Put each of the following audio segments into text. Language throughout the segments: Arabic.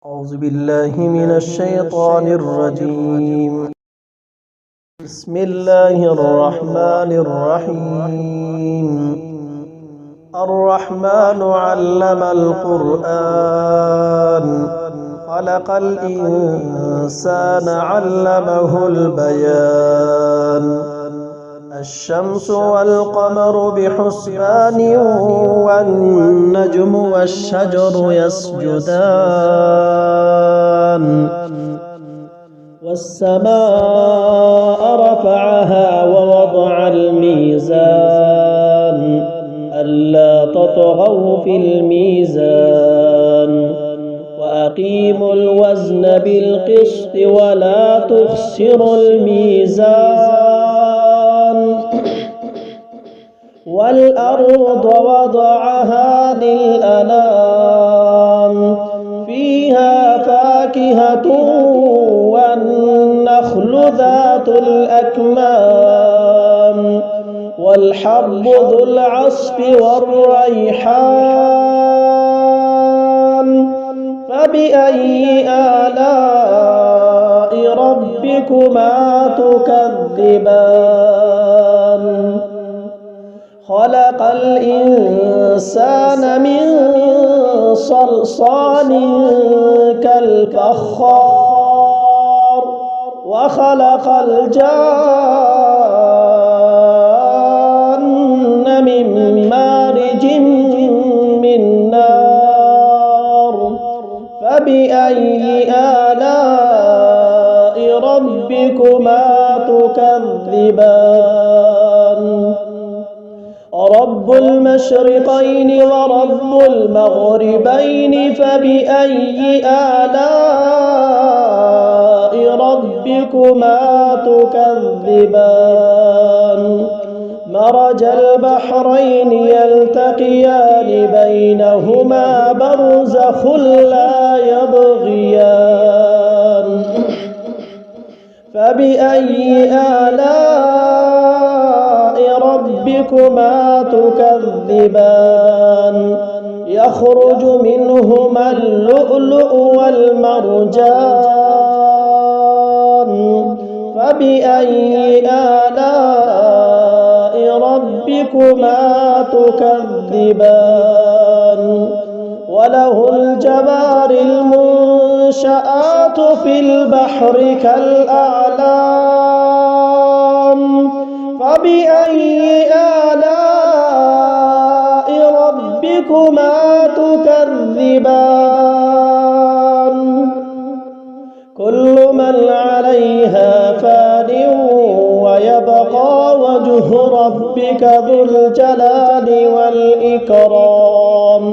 أعوذ بالله من الشيطان الرجيم. بسم الله الرحمن الرحيم. الرحمن علم القرآن خلق الإنسان علمه البيان. الشمس والقمر بحسبان والنجم والشجر يسجدان. والسماء رفعها ووضع الميزان ألا تطغوا في الميزان وأقيموا الوزن بالقسط ولا تخسروا الميزان. والأرض وضعها للأنام فيها فاكهة والنخل ذات الأكمام والحب ذو العصف والريحان. فبأي آلاء ربكما تكذبان؟ خلق الإنسان من صلصال كالفخار وخلق الجان من مارج من نار. فبأي آلاء ربكما تكذبان؟ رب المشرقين ورب المغربين فبأي آلاء ربكما تكذبان؟ مرج البحرين يلتقيان بينهما برزخ لا يبغيان. فبأي آلاء ربكما تكذبان؟ يخرج منهما اللؤلؤ والمرجان. فبأي آلاء ربكما تكذبان؟ وله الجوار المنشآت في البحر كالأعلام. فبأي آلاء ربكما تكذبان؟ كل من عليها فان ويبقى وجه ربك ذو الجلال والإكرام.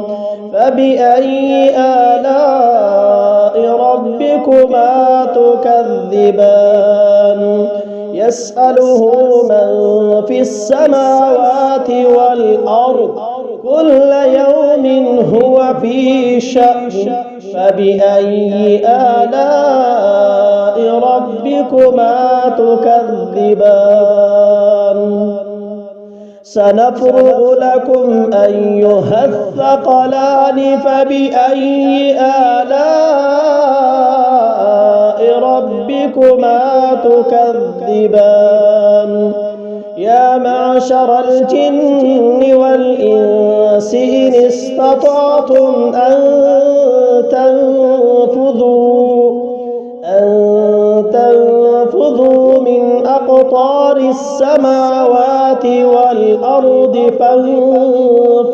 فبأي آلاء ربكما تكذبان؟ يسأله من في السماوات والأرض كل يوم هو في شأن. فبأي آلاء ربكما تكذبان؟ سنفرغ لكم أيها الثقلان. فبأي آلاء ربكما تكذبان؟ يا معشر الجن والإنس إن استطعتم أن تنفذوا من أقطار السماوات والأرض فانفذوا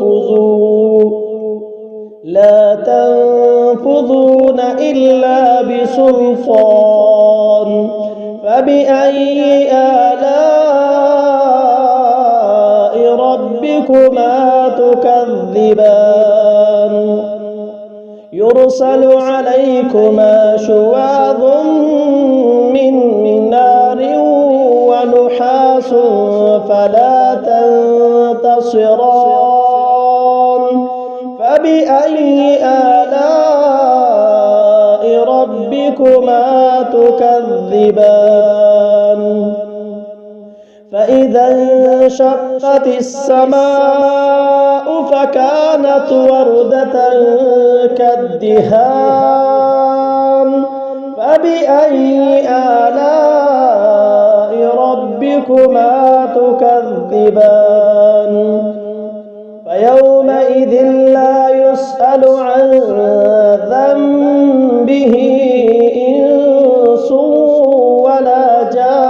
لا تنفذون إلا بسلطان. فبأي آلاء ربكما تكذبان؟ يرسل عليكما شواظ من نار ونحاس فلا تنتصران. فبأي آلاء ربكما تكذبان؟ فإذا انشقت السماء فكانت وردة كالدهان فبأي آلاء ربكما تكذبان فيومئذ لا يسأل عن ذنبه إنس ولا جان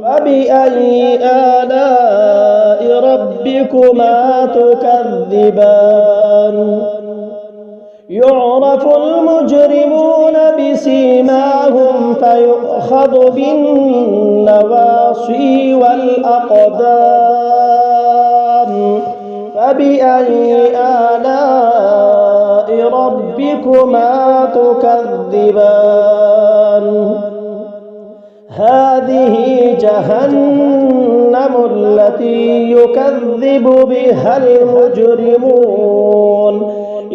فبأي آلاء ربكما تكذبان يعرف المجرمون بسيماهم فيؤخذ بالنواصي والأقدام فبأي آلاء ربكما تكذبان هذه جهنم التي يكذب بها المجرمون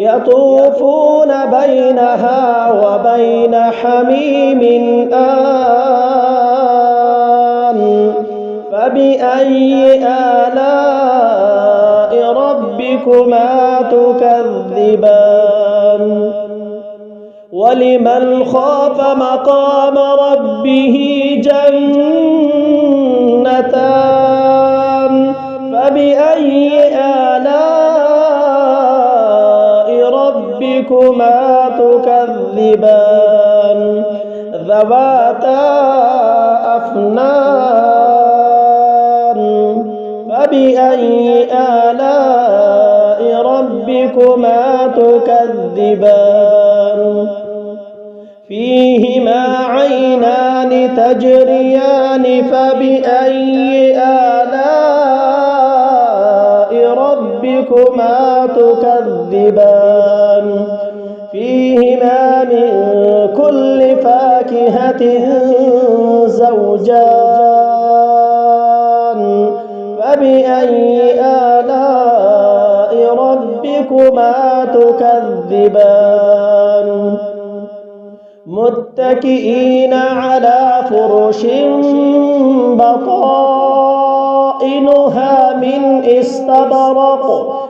يطوفون بينها وبين حميم آن فبأي آلاء ربكما تكذبان ولمن خاف مقام ربه جنتان فبأي آلاء ربكما تكذبان ذواتا أفنان فبأي آلاء ربكما تكذبان فيهما عينان تجريان فبأي آلاء ربكما تكذبان فيهما من كل فاكهة زوجان فبأي آلاء ربكما تكذبان متكئين على فرش بطائنها من استبرق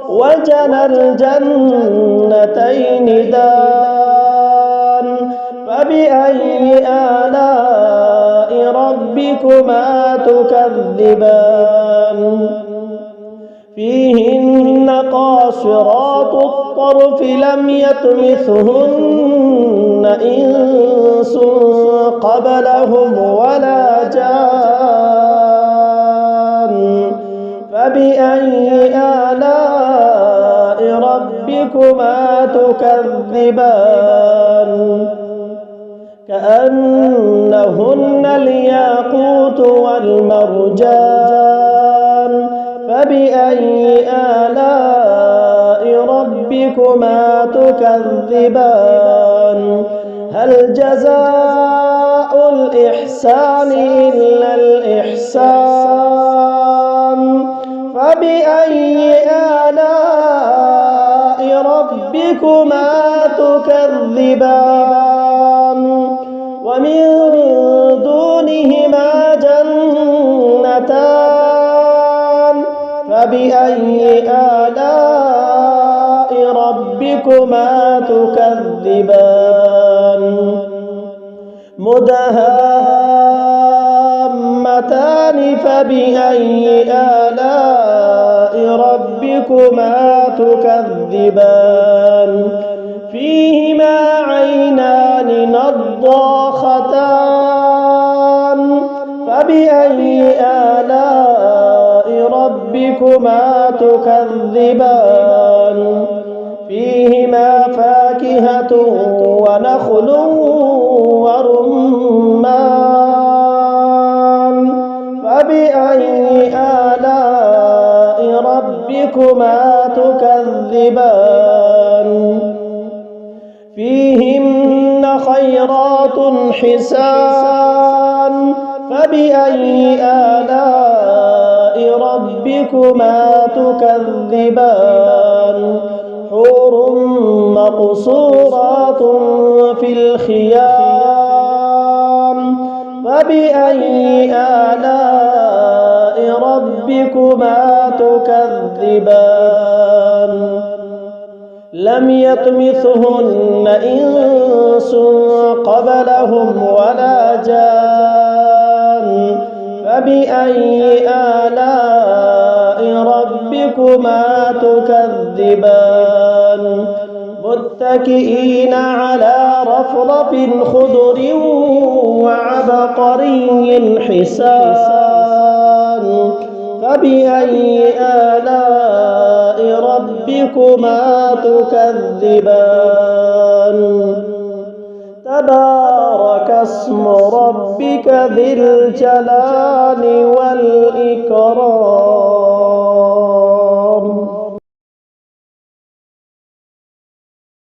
وجنى الجنتين دان فبأي آلاء ربكما تكذبان فيهن قاصرات الطرف لم يطمثهن إنس قبلهم ولا جان فبأي آلاء ربكما تكذبان كأنهن الياقوت والمرجان فبأي آلاء ربكما تكذبان هل جزاء الإحسان إلا الإحسان فبأي آلاء ربكما تكذبان ومن دونهما جنتان فبأي آلاء ربكما تكذبان مدهامتان فبأي آلاء ربكما تكذبان فيهما عينان نضاختان فبأي آلاء ربكما تكذبان فيهما فاكهة ونخل ورمان فبأي آلاء ربكما تكذبان فيهن خيرات حسان فبأي آلاء ربكما تكذبان حور مقصورات في الخيام فبأي آلاء ربكما تكذبان لم يطمثهن إنس قبلهم ولا جان فبأي آلاء ربكما تكذبان متكئين على رفرف خضر وعبقري حسان فبأي آلاء ربكما تكذبان تبارك اسم ربك ذي الجلال والإكرام